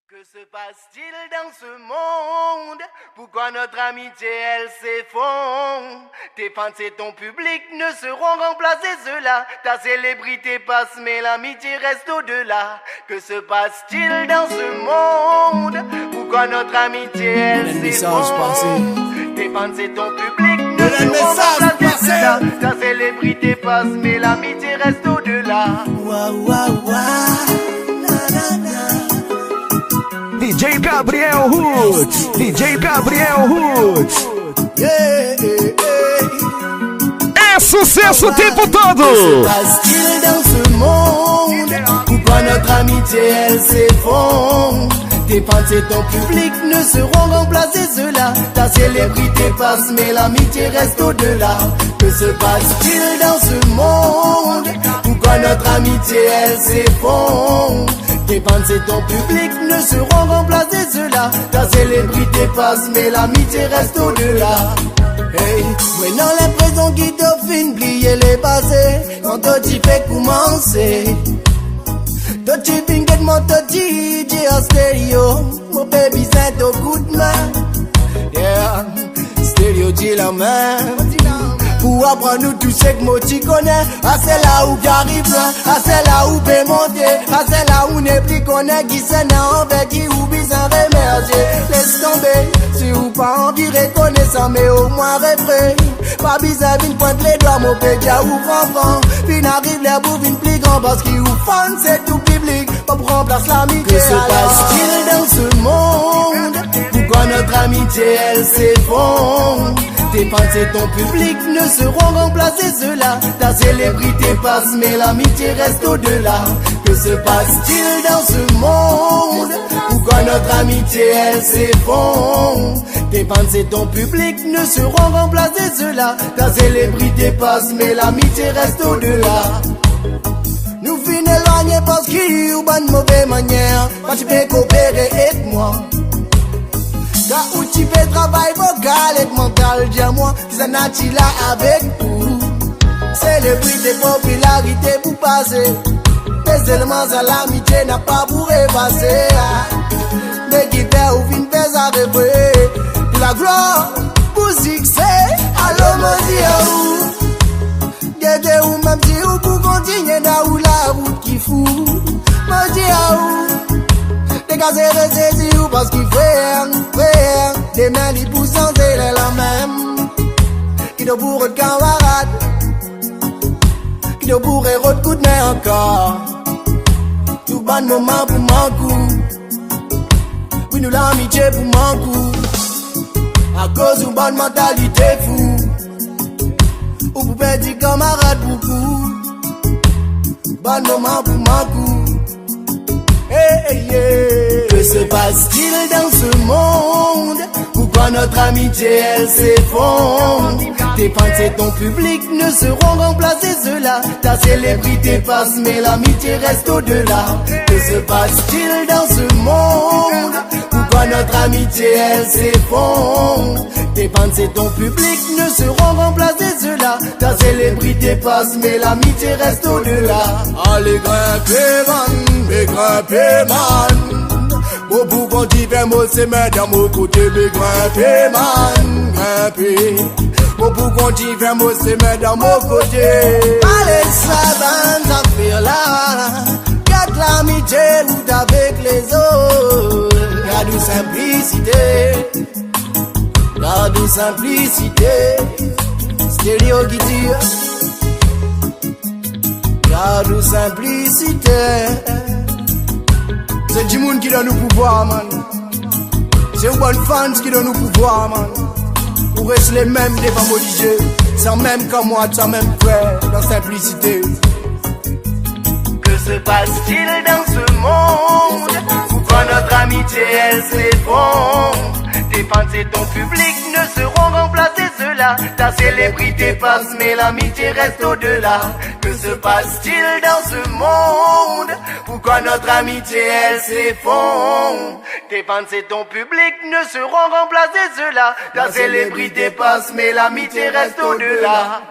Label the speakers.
Speaker 1: Que se passe-t-il dans ce monde? Pourquoi notre amitié elle s'effondre? Tes fans et ton public ne seront remplacés ceux-là. Ta célébrité passe mais l'amitié reste au-delà. Que se passe-t-il dans ce monde? Pourquoi notre amitié elle s'effondre? Tes fans et ton public ne seront remplacés ceux-là. Ta célébrité passe mais l'amitié reste au-delà.
Speaker 2: DJ Gabriel Roots, DJ Gabriel Roots. É sucesso o tempo todo.
Speaker 1: Que se passe-t-il dans ce monde? Pourquoi notre amitié elle s'effondre? Tes fans et ton public ne seront remplacés ceux-là. Ta célébrité passe mais l'amitié reste au-delà. Que se passe-t-il dans ce monde? Pourquoi notre amitié elle s'effondre? Tes fans et ton public ne seront remplacés ceux-là. Ta célébrité passe mais l'amitié reste au-delà. Hey, maintenant les présents qui te fin plier les passés. Quand te dit fait commencer. Toi tu fin get mon te DJ en stéréo. Mon baby c'est au coup de main. Yeah, stéréo dit la main. Pour apprendre nous tout ce que moi tu connais. Ah c'est là où j'arrive là. Ah c'est là où peut monter. Ah c'est là où n'est plus connaît. Qui s'en a envers qui ou besoin remercier. Laisse tomber. Si ou pas envie reconnaissant mais au moins refrain. Pas besoin d'une pointe les doigts mon pédia ou enfant. Puis n'arrive les bouts d'une plus grand. Parce qu'il ou fan c'est tout public. Pas pour remplacer l'amitié. Que se passe-t-il dans ce monde? Pourquoi notre amitié elle s'effondre? Tes fans et ton public ne seront remplacés ceux-là. Ta célébrité passe mais l'amitié reste au-delà. Que se passe-t-il dans ce monde? Pourquoi notre amitié elle s'effondre? Tes fans et ton public ne seront remplacés ceux-là. Ta célébrité passe mais l'amitié reste au-delà. Nous finissons éloignés parce qu'il y a une mauvaise manière. Quand tu peux coopérer avec moi. Là où tu fais travail vocal et mental, dis-moi, qui s'en a-t-il là avec vous? Célébrité, popularité pour passer. Les éléments à l'amitié n'a pas pour effacer. Mais qui fait ou fin fait à rêver. Pour la gloire, pour succès, alors me dis où? Guettez où même si ou pour continuer là où la route qui fout. Me dis où? Dégagez ressaisi ou parce qu'il frère, des mains qui poussent sans elle la même. Qui doit pour être camarade, qui doit pour être autre coup de main encore. Tout bon moment pour mon coup. Oui, nous l'amitié pour mon coup. À cause d'une bonne mentalité fou. Ou pour perdre des camarades beaucoup. Bon moment pour mon coup. Hey, yeah. Que se passe-t-il dans ce monde? Pourquoi notre amitié elle s'effondre? Tes fans et ton public ne seront remplacés ceux-là. Ta célébrité passe mais l'amitié reste au-delà. Que se passe-t-il dans ce monde? Pourquoi notre amitié elle s'effondre? Tes fans et ton public ne seront remplacés ceux-là. Ta célébrité passe mais l'amitié reste au-delà. Allez grimper man, mais grimper man. Bon pour qu'on t'y fait moi c'est mettre dans mon côté. Mais grimper man, grimper. Bon pour qu'on t'y fait moi c'est mettre dans mon côté. Allez ça dans affaire là. Garde l'amitié ou avec les autres. Garde simplicité. Garde simplicité. Stéréo qui tire. Garde simplicité. C'est du monde qui donne nous pouvoir, man. C'est une bonne fans qui donne nous pouvoir, man. Pour rester les mêmes devant mon DJ. Sans même comme moi, sans même frère, dans simplicité. Que se passe-t-il dans ce monde? Pourquoi notre amitié elle s'effondre? Tes fans et ton public ne seront remplacés ceux-là. Ta célébrité passe mais l'amitié reste au-delà. Que se passe-t-il dans ce monde? Pourquoi notre amitié elle s'effondre? Tes fans et ton public ne seront remplacés ceux-là. Ta célébrité passe mais l'amitié reste au-delà.